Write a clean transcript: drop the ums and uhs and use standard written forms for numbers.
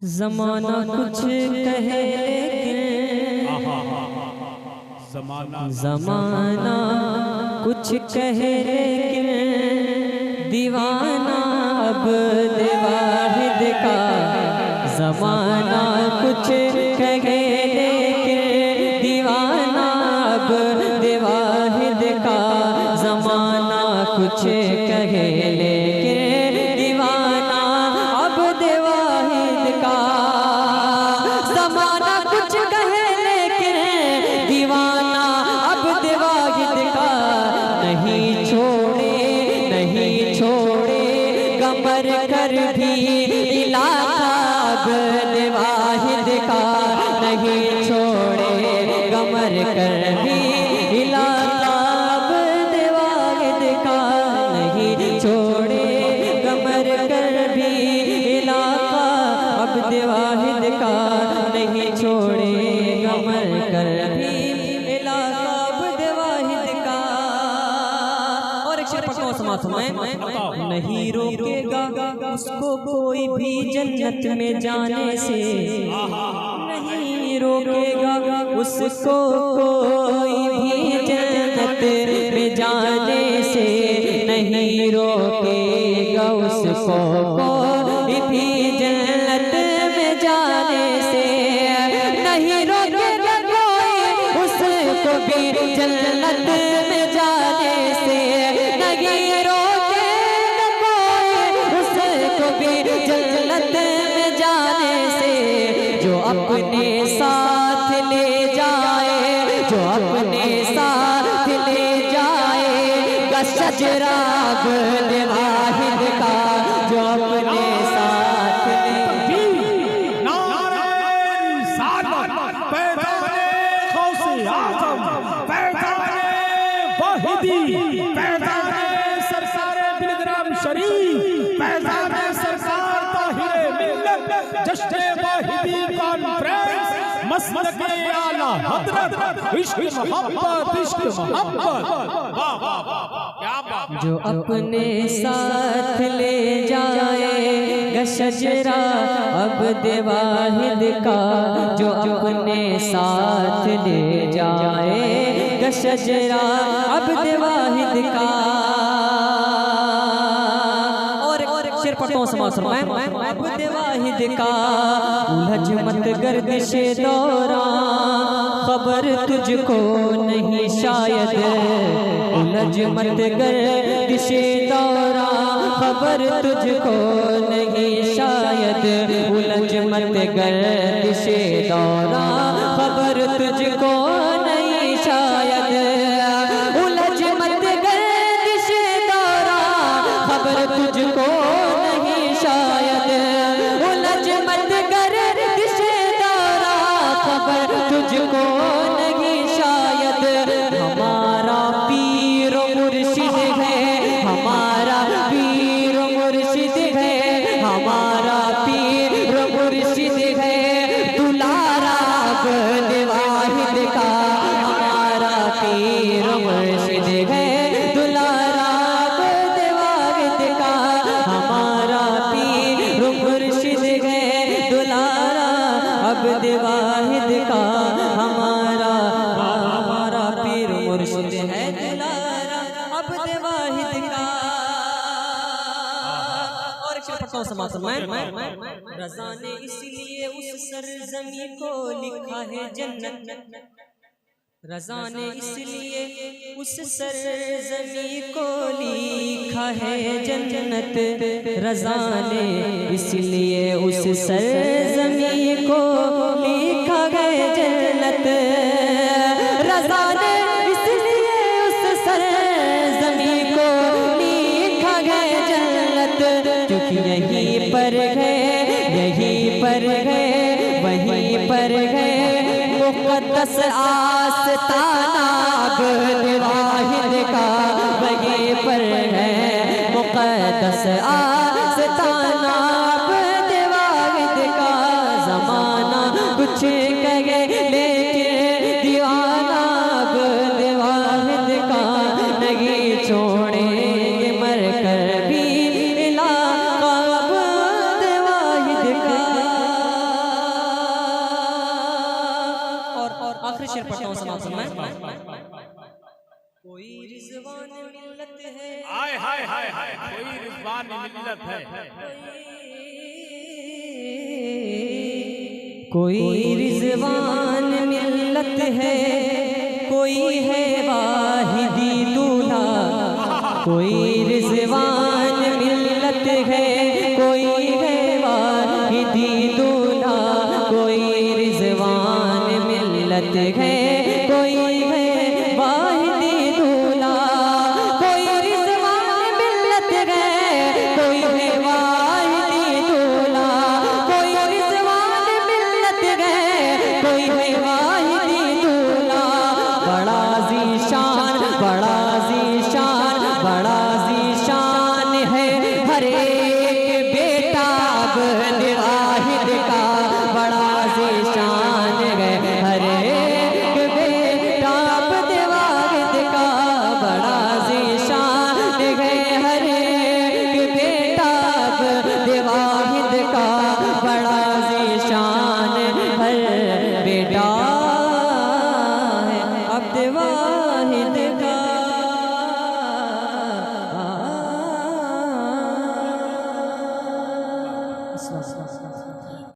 जमाना कुछ कहे लेकिन जमाना कुछ कहे लेकिन दीवाना अब वाहिद का। जमाना कुछ कहे लेकिन दीवाना अब वाहिद का। जमाना कुछ कहे लेकिन दीवाना अब वाहिद का। जमाना कुछ कहे लेकिन दीवाना अब वाहिद का। नहीं छोड़े गमर कर भी इलाका अब वाहिद का। नहीं छोड़े गमर कर भी इलाका अब वाहिद का। नहीं छोड़े गमर कर भी इलाका अब वाहिद का। नहीं छोड़े गमर कर भी इलाका अब वाहिद का। और एक शेर पढ़ता हूं समाज में। नहीं रोकेगा उसको कोई भी जन्नत में जाने से। नहीं रोकेगा उसको कोई भी जन्नत में जाने से। नहीं रोकेगा उसको कोई भी जन्नत में जाने से। नहीं रोकेगा कोई उसको भी जन्नत में जाने से। नहीं रोकेगा कोई उसको भी जन्नत में जाने से। जो अपने साथ ले जाए, जो अपने साथ ले जाएगा शजरा वाहिद का। जो अपने साथ ले जो अपने साथ ले जाएगा शजरा अब वाहिद का। जो अपने साथ ले जाएगा शजरा अब वाहिद का। और एक शेर पढ़ता हूं समाज में। अब वाहिद का उलझ मत गर्दिशे दौरा खबर तुझको नहीं शायद। उलझ मत गर्दिशे दौरा खबर तुझको नहीं शायद। उलझ मत गर्दिशे दौरा खबर तुझको नहीं शायद। उलझ मत गर्दिशे दौरा खबर तुझको नहीं शायद। उलझ मत गर्दिशे दौरा खबर तुझको नहीं शायद। हमारा पीर मुर्शिद है, हमारा पीर मुर्शिद है, हमारा पीर मुर्शिद है दुलारा वाहिद का। हमारा पीर मुर्शिद है दुलारा वाहिद का। हमारा पीर मुर्शिद है दुलारा अब वाहिद का। हमारा पीर मुर्शिद है दुलारा अब वाहिद का। और एक शेर पढ़ता हूं समाज में। रज़ा ने इसलिए उस सरज़मी को लिखा है जन्नत। रज़ा ने इसलिए उस सरज़मी को लिखा है जन्नत। रज़ा ने इसलिए उस सरज़मी को लिखा है जन्नत। रज़ा ने इसलिए उस सरज़मी को लिखा है जन्नत। क्योंकि यहीं पर है, यहीं पर है, वहीं पर है मुक़द्दस आस्ताना वाहिद का। वहीं पर है मुक़द्दस आस्ताना वाहिद का। ज़माना कुछ कहे लेकिन दीवाना वाहिद का। नहीं छोड़ेंगे मर कर भी इलाका वाहिद का। शेर पढ़ता हूँ समाप्त में। कोई रिजवान मिल्लत है, हाय हाय हाय हाय, कोई रिजवान मिल्लत है, कोई रिजवान मिल्लत है, कोई है वाहिदी दूल्हा, कोई रिजवान मिल्लत है,